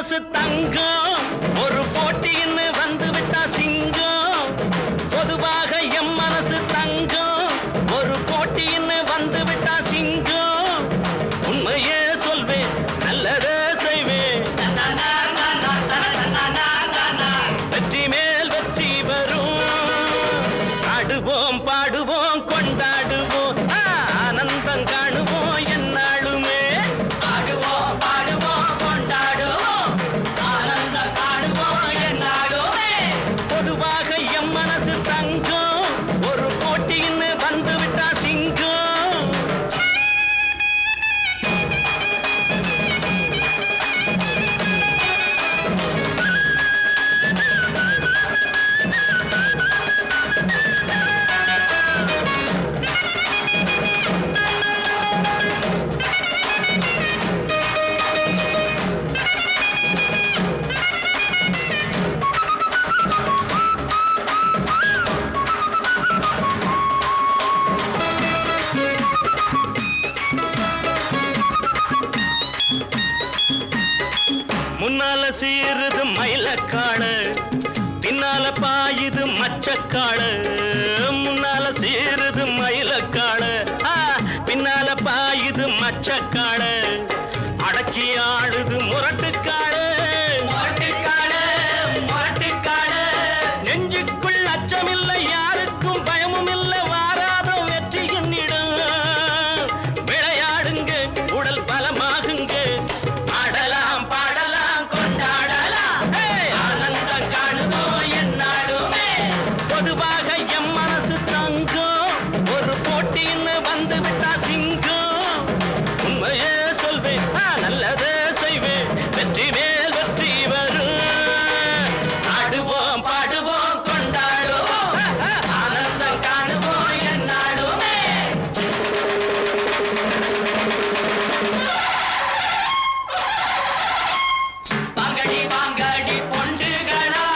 மனசு தங்கம் ஒரு போட்டின்னு வந்து விட்டா சிங்கம் பொதுவாக எம் மனசு தங்கம் ஒரு போட்டின்னு வந்து விட்டா சிங்கம் உண்மையே சொல்வேன் நல்லதே செய்வேன் வெற்றி மேல் வெற்றி வரும் ஆடுவோம் பாடுவோம் கொண்டாடுவோம் ஆனந்தம் காணுவோம் என்னாலுமே முன்னால சீருது மயிலக்காடு பின்னால பாயுது மச்சக்காடு முன்னால சீருது மயிலக்காடு பின்னால பாயுது மச்சக்காடு அடக்கி ஆடுது முரட்டுக்காடு நெஞ்சுக்குள் அச்சமில்லை யாருக்கும் பயமும் இல்லை வாராத வெற்றி என்னிடம் விளையாடுங்க உடல் பலமாகுங்க பொதுவாக எம் மனசு தங்கம் ஒரு போட்டின்னு வந்து விட்டா சிங்கம் உண்மையே சொல்வேன் நல்லதே செய்வேன் வெற்றி மேல் வெற்றி வரும் ஆடுவோம் பாடுவோம் கொண்டாடுவோம் ஆனந்தம் காணுவோம் என்னாலுமே வாங்கடி வாங்கடி பொண்டுகளா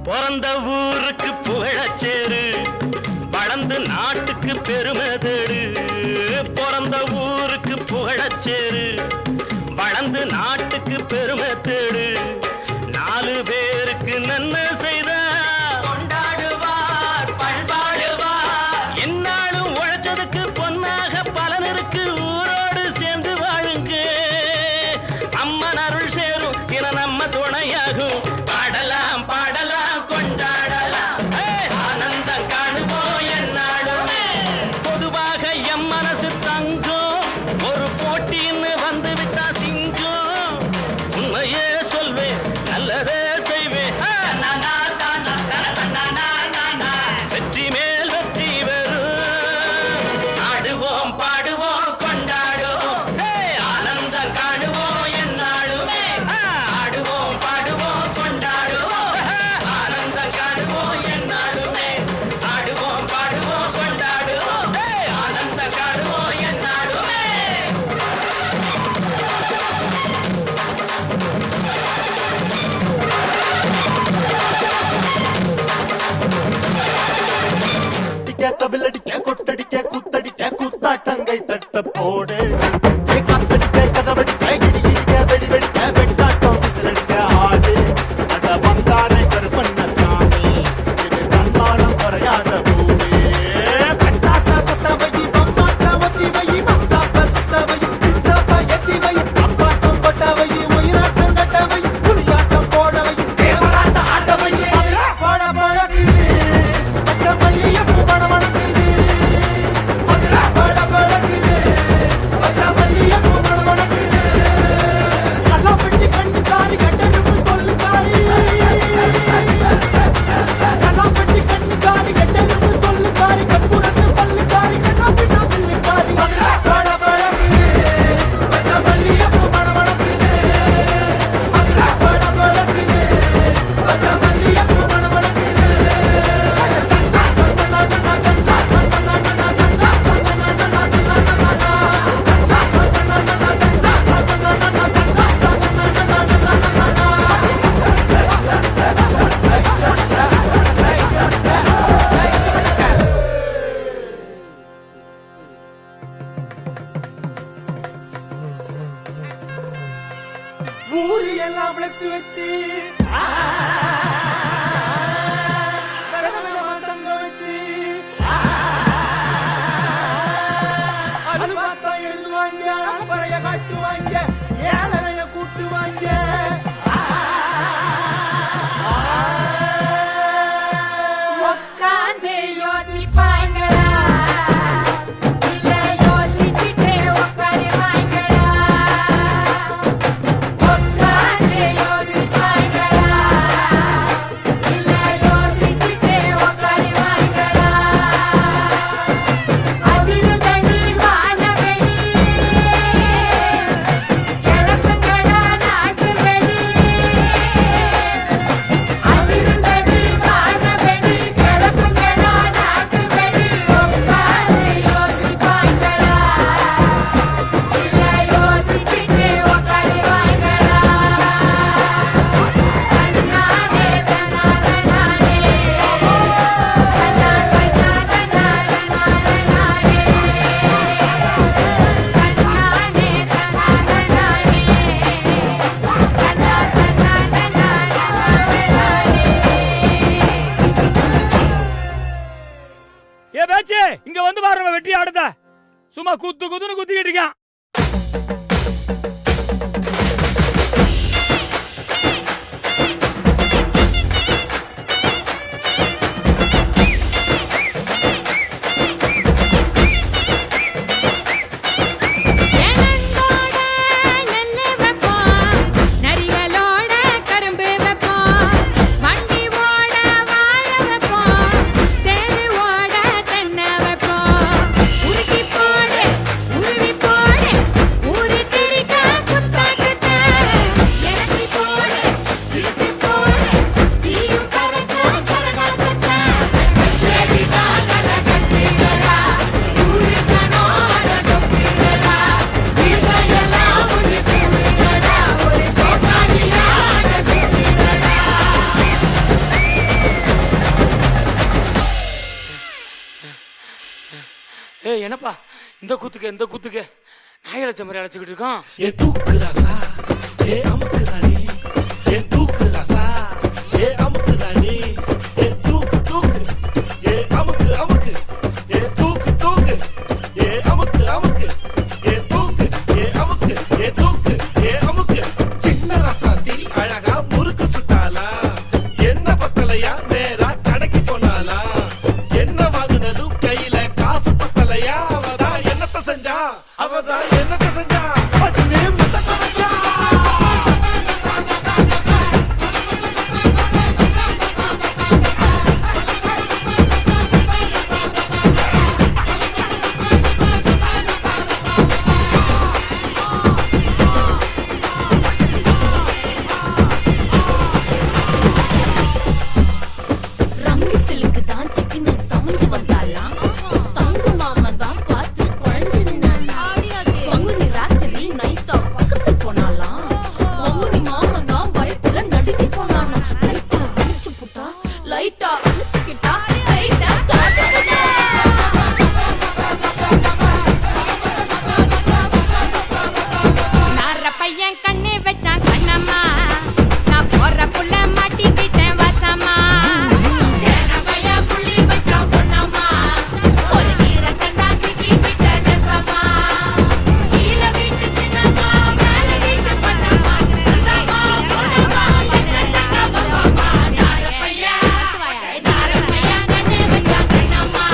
பிறந்த ஊருக்கு புகழச்சேரு வளர்ந்து நாட்டுக்கு பெருமை தேடு பிறந்த ஊருக்கு புகழச்சேரு வளர்ந்து நாட்டுக்கு பெருமை தேடு நாலு பேருக்கு நன்மை செய்தா கொண்டாடுவார் பண்பாடுவார் என்னாலும் உழைச்சதுக்கு பொன்னாக பலன் இருக்கு ஊரோடு சேர்ந்து வாழுங்க அம்மன் அருள் சேரும் என நம்ம துணையாகும் பாடலாம் பாடலாம் கொண்டாடலாம் ஆனந்தம் காணுவோம் என்னாலுமே பொதுவாக எம் மனசு தங்கம் ஒரு போட்டின்னு வந்து விட்டா சிங்கம் உண்மையே விளக்கு வச்சு தங்க வச்சு அது பார்த்தா எழுதுவாங்க பறைய காட்டுவாங்க ஏழரைய கூட்டுவாங்க உட்காந்து யோசிப்பாங்களா இல்ல யோசிச்சுட்டு உட்காருவாங்களா உட்காந்து யோசிப்பாங்களா இல்ல யோசிச்சுட்டு உட்காருவாங்களா அதிர்தடி வானவெளி கிளப்புங்களா நாட்டு வெளி அதிர்தடி வானவெளி கிளப்புங்களா நாட்டு வெளி உட்காந்து யோசிப்பாங்களா இல்ல யோசிச்சுட்டு உட்காருவாங்களா தன்னானே தன்னானே ஏ பேச்சு இங்க வந்து பாரு வெட்டி ஆடுத சும்மா குத்து குத்துன்னு குத்திக்கிட்டு இருக்கான் ஏனந்தோட நெல்லு வைப்போம் நரிகளோட கரும்பு வைப்போம் வண்டி ஓட வாழை வைப்போம் தேரு ஓட தென்னை வைப்போம் உருட்டி போடு உருவி போடு ஊரு திரிக்க குத்தாட்டத்த இறக்கி போடு இழுத்து போடு தீயும் பறக்க கரகாட்டத்த செடிதான் கல கட்டுகிறா ஊரு சனோட சொப்பிகிறா வீசையெல்லாம் ஒன்று கூடுகிறா ஒரு சோக்காலியான சொப்பிகிறா ஏய் என்னப்பா இந்த குத்துக்கு நாய் அழைச்ச மாதிரி அழைச்சிக்கிட்டு இருக்கான் ஏ தூக்கு ராசா ஏ அமுக்கு ராணி ஏ தூக்கு ராசா ஏ அமுக்கு ராணி ஏ தூக்கு தூக்கு ஏ அமுக்கு அமுக்கு ஏ தூக்கு தூக்கு ஏ அமுக்கு அமுக்கு ஏ தூக்கு ஏ அமுக்கு ஏ தூக்கு ஏ அமுக்கு சின்ன ராசாத்தி அழகா முறுக்கு சுட்டாளா என்ன பத்தலையா நேரா கடைக்கு போனாளா என்ன வாங்குனதும் கையில காசு பத்தலையா அவதான் என்னத்த செஞ்சா அவதான் என்னத்த செஞ்சா பட்டுன்னு முத்தத்தை வச்சா ரங்கு சிலுக்கு தான் சிக்கன சமைஞ்சு வந்தாலாம் சங்கு மாமா தான் பார்த்து குழஞ்சு நின்னானா பங்குனி ராத்திரி நைஸா பக்கத்து போனாலாம் பங்குனி மாமா தான் பயத்துல நடுங்கி போனானா லைட்டா அழிச்சு புட்டா லைட்டா அழிச்சுக்கிட்டா லைட்டா காட்டுதா நார பையன் கண்ணு வச்சான் கண்ணம்மா நான் போற புள்ள மாட்டிக்கிட்டேன் வசமா ஏன பையன் புள்ளி வச்சான் பொண்ணம்மா ஒரு கீரை கண்டா சிக்கிக்கிட்ட நெசமா கீழ வீட்டு சின்னம்மா மேல வீட்டு பொண்ணம்மா சின்னம்மா பொண்ணம்மா சின்னம்மா நார பையன் கண்ணு வச்சான் கண்ணம்மா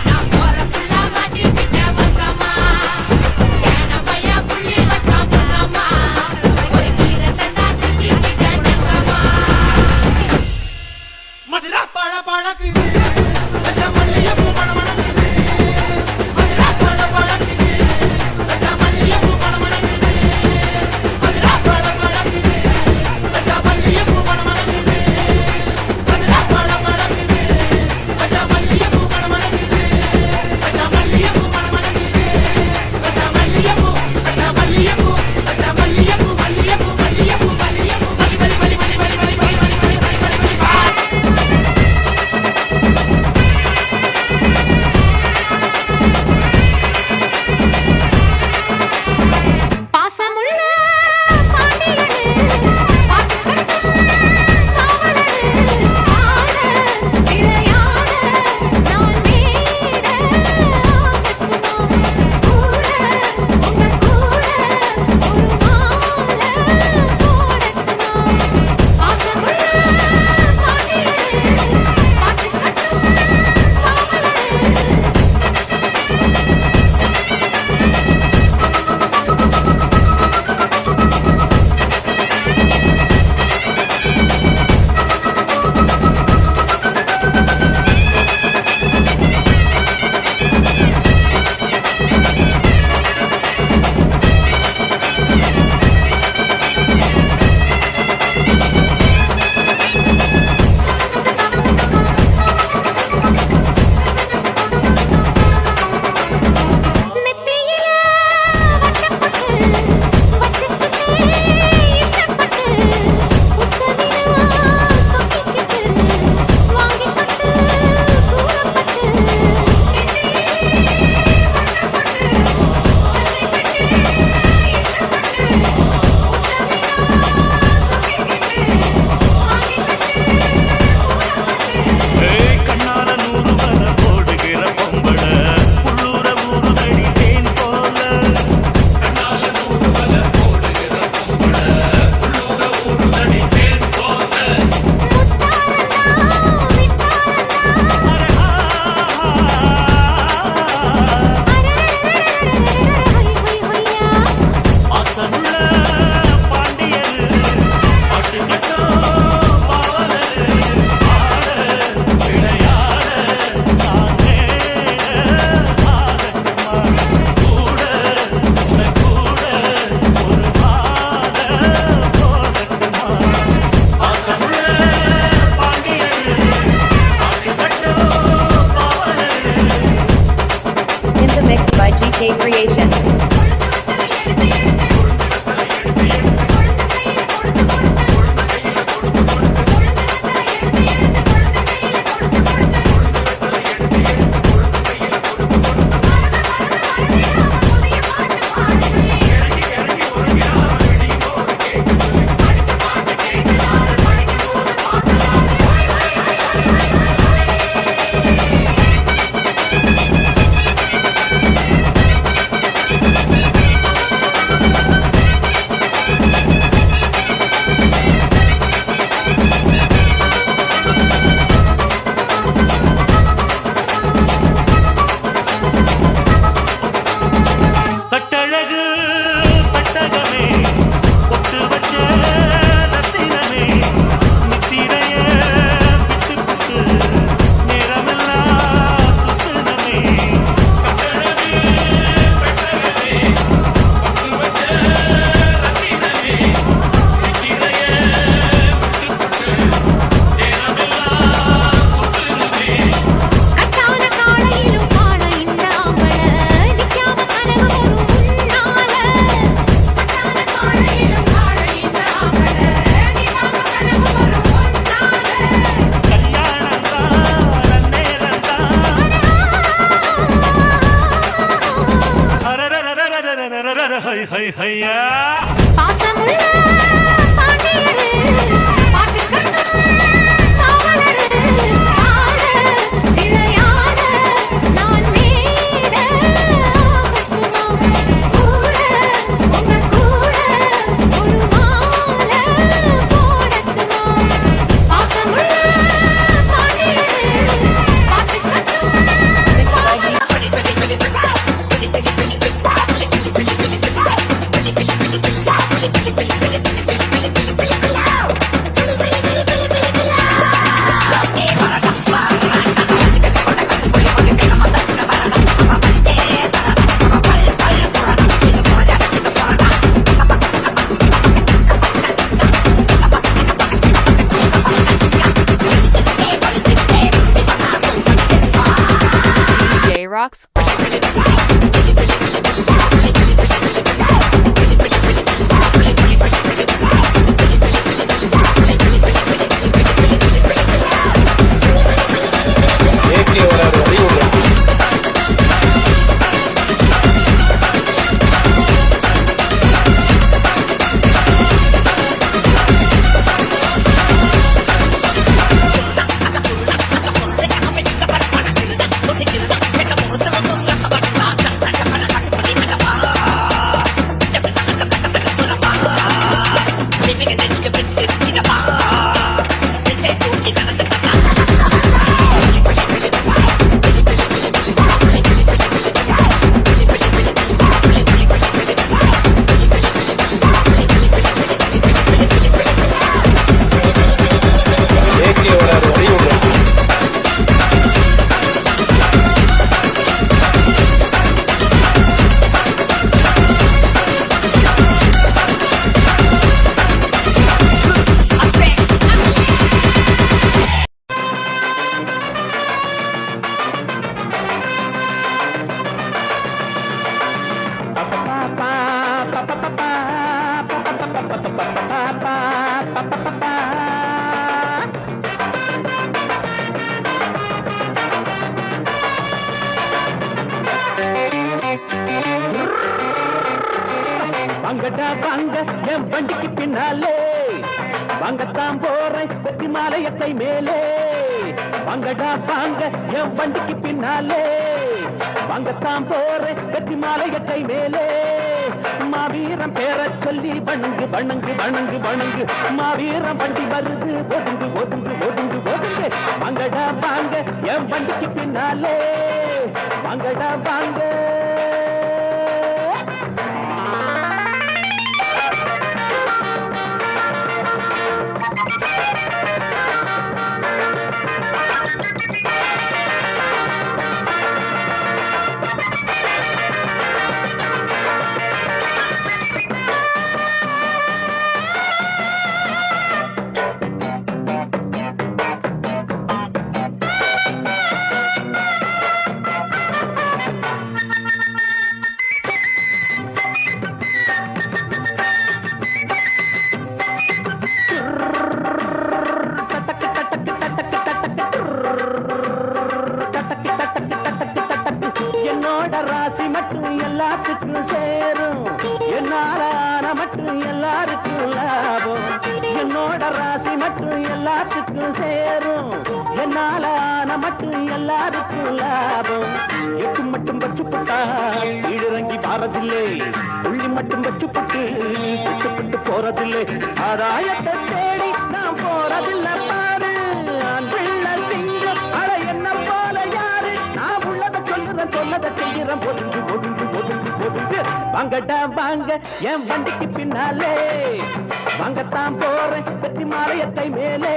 நான் போற புள்ள மாட்டிக்கிட்டேன் வசமா ஏன பையன் புள்ளி வச்சான் பொண்ணம்மா ஒரு கீரை கண்டா சிக்கிக்கிட்ட நெசமா மதுரா பழ பழக்குது வச்ச மல்லிகைப்பூ மணமணக்குது மதுரா பழ பழக்குது வச்ச மல்லிகைப்பூ மணமணக்குது மதுரா பழ பழக்குது வச்ச மல்லிகைப்பூ மணமணக்குது மதுரா பழ பழக்குது வச்ச மல்லிகைப்பூ மணமணக்குது வச்ச மல்லிகைப்பூ மணமணக்குது வச்ச மல்லிகைப்பூ வச்ச மல்லிகைப்பூ வச்ச மல்லிகைப்பூ மல்லிகைப்பூ மல்லிகைப்பூ மல்லிகைப்பூ மல்லி மல்லி மல்லி மல்லி மல்லி மல்லி மல்லி மல்லி மல்லி மல்லி ஐயா பாசமுள்ள பாண்டியரே பாட்டுக்கண்ணா காவலரே ஆட விளையாட நான் மேட கூட உங்க கூட ஒரு மாலை போடட்டுமா பாசமுள்ள பாண்டியரே Rocks. வாங்கடா வாங்க என் வண்டிக்கு பின்னாலே வாங்கத்தான் போறேன் வெற்றி மாலையத்தை மேலே வாங்கடா வாங்க என் வண்டிக்கு பின்னாலே வாங்கத்தான் போறேன் வெற்றி மாலையத்தை மேலே மாவீரம் பேர சொல்லி வணங்கு வணங்கு வணங்கு வணங்கு மாவீரம் வண்டி வருது ஒதுங்கு ஒதுங்கு ஒதுங்கு ஒதுங்கு வாங்கடா வாங்க என் வண்டிக்கு பின்னாலே வாங்கடா வாங்க எல்லாத்துக்கும் சேரும் என்னால மட்டும் எல்லாருக்கும் லாபம் என்னோட ராசி மட்டும் எல்லாத்துக்கும் சேரும் என்னால மட்டும் எல்லாருக்கும் லாபம் எட்டு மட்டும் வச்சு புட்டா ஈடுறங்கி பாரதில்லை புள்ளி மட்டும் வச்சு புட்டு விட்டு விட்டு போறதில்லை ஆதாயத்தை தேடி நான் போறதில்லை பாரு பிள்ளை சிங்கம் அட என்ன போல யாரு நான் உள்ளதை சொல்லுறேன் சொல்லதை செய்கிறேன் ஒதுங்கு ஒதுங்கு ஒதுங்கு ஒதுங்கு வாங்கடா வாங்க என் வண்டிக்கு பின்னாலே வாங்கத்தான் போறேன் வெற்றி மாலையத்தை மேலே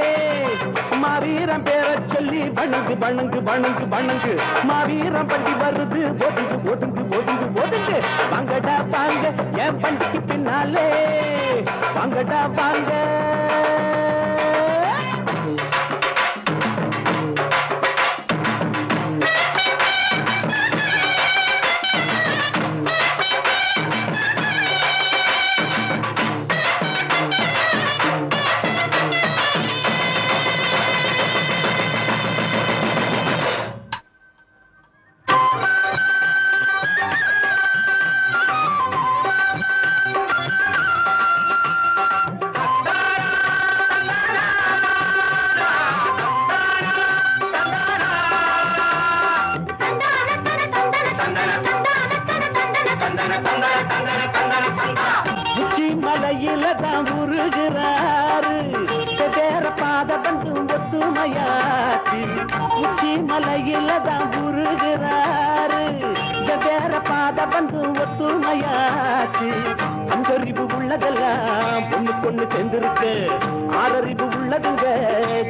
மாவீரம் பேர சொல்லி வணங்கு வணங்கு வணங்கு வணங்கு மாவீரம் வண்டி வருது ஒதுங்கு ஒதுங்கு ஒதுங்கு ஒதுங்கு வாங்கடா வாங்க என் வண்டிக்கு பின்னாலே வாங்கடா வாங்க ஆச்சு உச்சி மலையில தான் உருகிறாரு வேற பாத வந்து ஒத்துமையாச்சு அங்கறிவு உள்ளதெல்லாம் பொண்ணு பொண்ணு சேர்ந்திருக்கு ஆறறிவு உள்ளதுங்க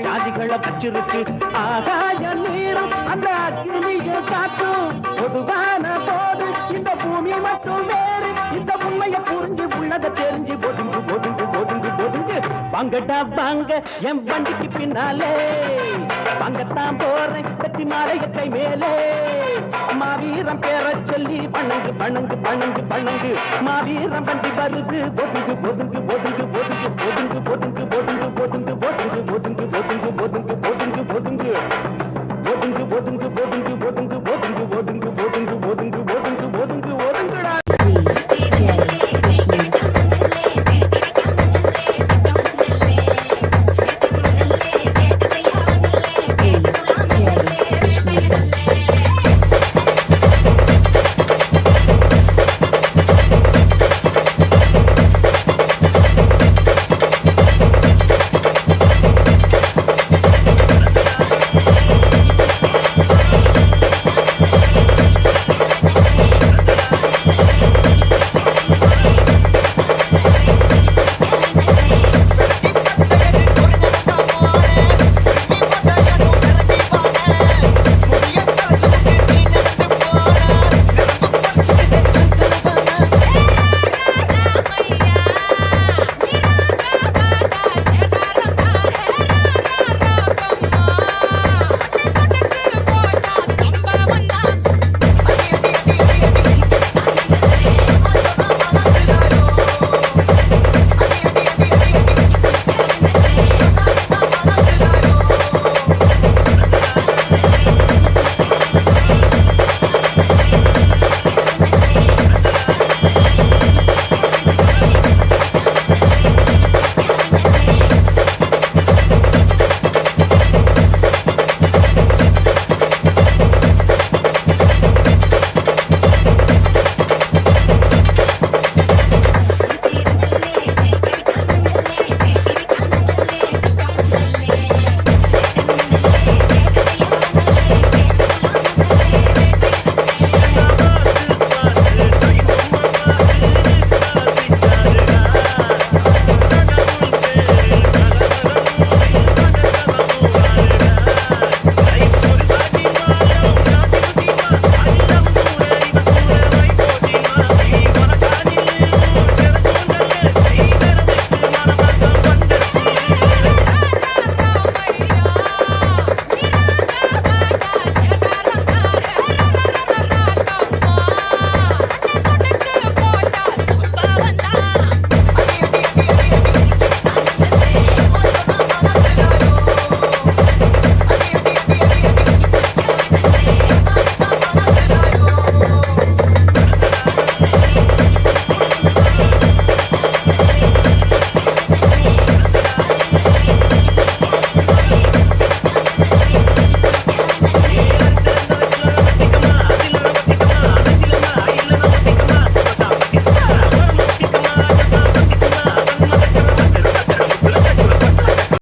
ஜாதிகளை வச்சிருக்கு ஆகாய நீரும் அந்த அக்கினிய காட்டும் பொதுவான போது இந்த பூமி மட்டும் வேறு இந்த உண்மையை புரிஞ்சு உள்ளதை தெரிஞ்சு ஒதுங்கு ஒதுங்கு ஒதுங்கு ஒதுங்கு வாங்கடா வாங்க என் வண்டிக்கு பின்னாலே வாங்கத்தான் போறேன் கட்டி மாலையத்தை மேலே மாவீரம் பேர சொல்லி பணங்கு பணங்கு பணங்கு பணங்கு மாவீரம் வண்டி வருது ஒதுங்கு ஒதுங்கு ஒதுங்கு ஒதுங்கு ஒதுங்கு ஒதுங்கு ஒதுங்கு